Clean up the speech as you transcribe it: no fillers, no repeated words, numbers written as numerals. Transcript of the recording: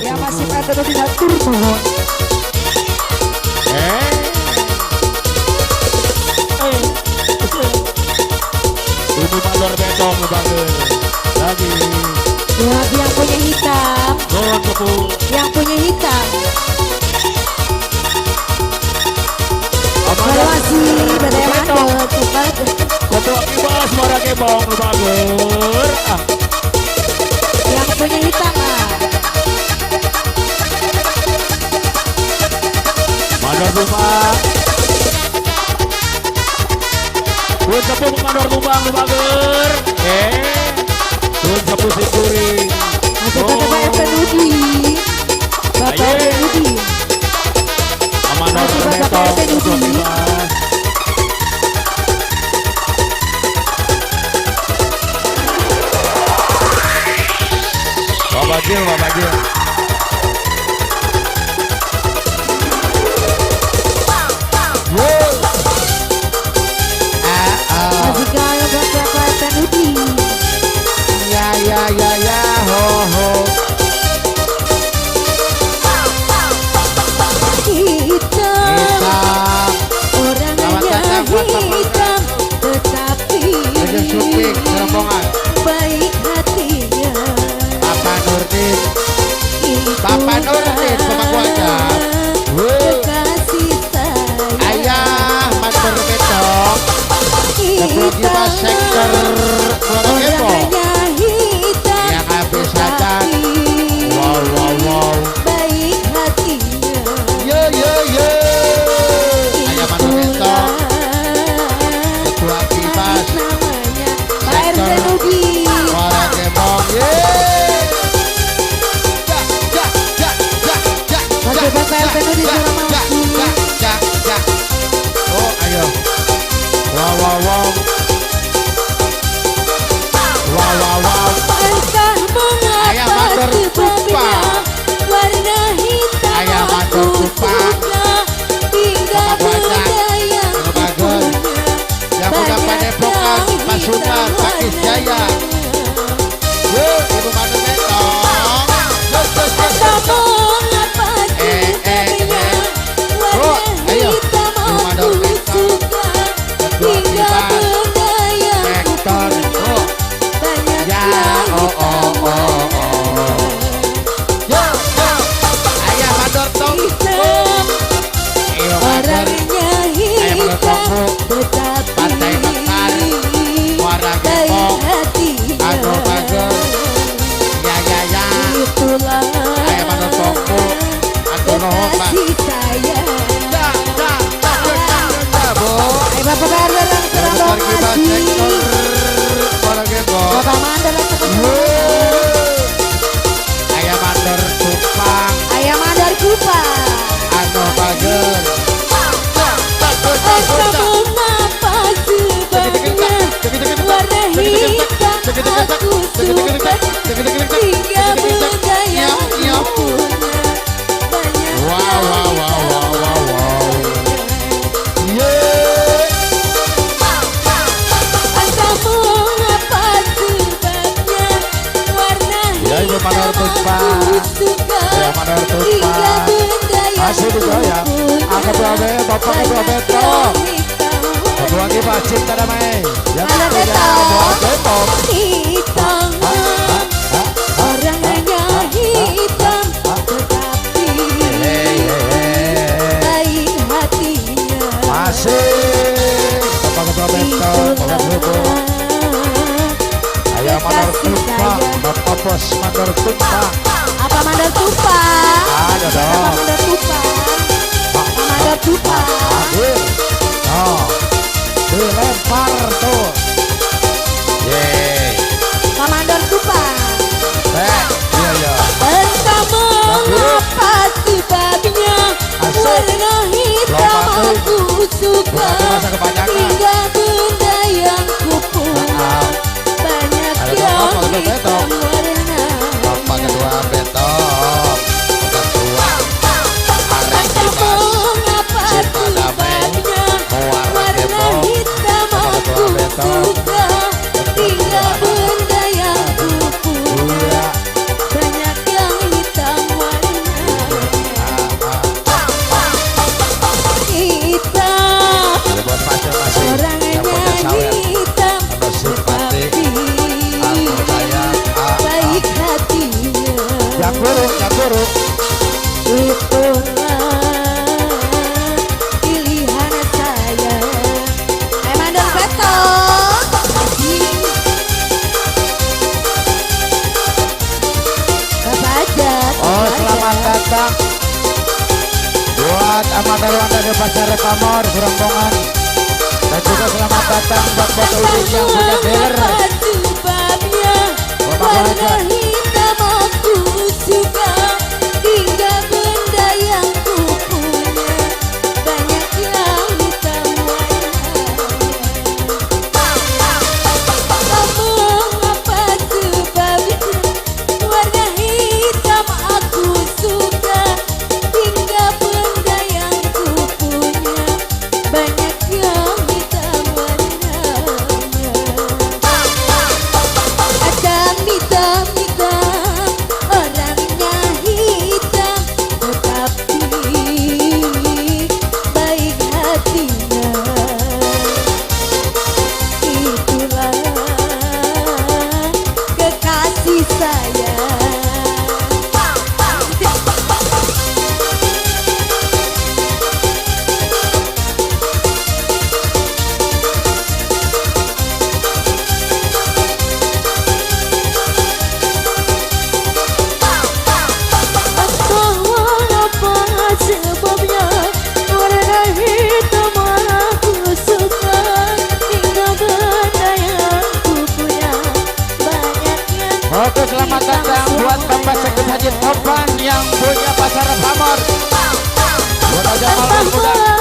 Ya masih ada tidak turbo. Ibu Malor Betong banget lagi. Buat yang punya hitam. Yang punya hitam. Evaluasi badai mandor. Kopo kibas suara kebong bager. Yang punya hitam Mandor rumah. Kun sepuluh mandor tumbang bager. Kun sepuluh sikuring. Ada Bapak RT Nudi. Bapak RT Nudi. Mandor Betong kopo kibas. Bapak Gil. Majikan Bapak RT Nudi. Ya, ho. Hitam. Orangnya hitam. Tetapi baik hatinya. Bapak Nurdin pemakuannya. Kasih sayang. Ayah Mandor Betong. Sebelum kita sektor Orangnya hitam. yang habis saja. Wow. Baik hatinya. Yo. Ayah Mandor Betong. Ketua Kibas. Namanya Pak RT Nudi. Suara kebong. Oke Bapak RT Nudi sudah mampu. Oh ayo. Wow. Entah Ayah mengapa mandor tupa. sebabnya warna hitam Ayah mandor aku tupa. suka. Hingga benda yang Bagus. Yang udah padepokan Pasukan Pakis Jaya. Ibu Mandor Betong. Entah mengapa sebabnya warna ayo. hitam Ibu Mandor aku Betong. suka. Ketua Hingga Kibas. benda yang Sektor. banyak Ya, yang oh. Yo. Ayah Mandor Tong. hitam. Ayo Mandor. Orangnya Ayah Mandor hitam. Tongku. Tetapi Pantai Mekar. Muara baik Gembong. hatinya. Aduh bagus. Ya. Itulah Ayah Mandor Tongku. Aduh nuhun Pak. kasih sayang. Bu. Ayo Bapak RT yang serang Besar Kibas Haji. sektor Muara Gembong. Bapak Mandor yang serang. Ayah Mandor Tumpang. Ayah Mandor Kupang. Anu bagus. Entah mengapa sebabnya warna hitam aku suka. Hingga benda yang punya banyak Wow. Entah mengapa sebabnya warna Ya, Ibu Mandor hitam Tumpang. aku suka. Ya, Mandor Tumpang. Hingga benda yang Masih juga ya. Ketua Bapak Ketua Betong. Ketua Kibas Cinta Damai. Yang Mandor punya Betong. buat Betong. hitam. Orangnya hitam. Tetapi baik hatinya. Masih Bapak Ketua Betong. Itulah Ayah Mandor kasih Tumpang. sayang. Bapak Bos Mandor Tumpang. Apa Mandor Tumpang? Ada dong. Apa Mandor Tumpang? Apa Mandor Tumpang? Hadir. Oh. Dilempar tuh. Yeay. Apa Mandor Tumpang? Iya. Entah mengapa sebabnya warna hitam aku suka. Masa kebanyakan. Hingga benda yang kupunya banyak Ada yang Bapak Ketua hitam Betong. warna. Bapak Ketua Betong. Ketua Arek Entah Kibas. mengapa Cinta Damai. sebabnya Muara warna Gembong. hitam yang buruk, yang buruk. Itulah pilihan saya. Mandor Beto. Bapak Ajat. Oh, selamat datang buat Amanda Rwanda di Pasar Pamor, Berombongan. Dan juga selamat datang buat Bapak Udin yang punya dealer. Sebabnya warna hitam aku suka, hingga benda yang ku punya banyak yang hitam warnanya. Ngomong apa sebabnya warna hitam aku suka, hingga benda yang ku punya banyak yang hitam warnanya. Adam hitam-hitam, orangnya hitam, tetapi baik hatinya. Itulah kekasih saya. Sebabnya warna hitam aku suka, hingga benda yang ku punya banyak yang. Oke, selamat datang buat Bapak Sekut Haji Topan yang punya Pasar Pamor. Buat aja malam muda.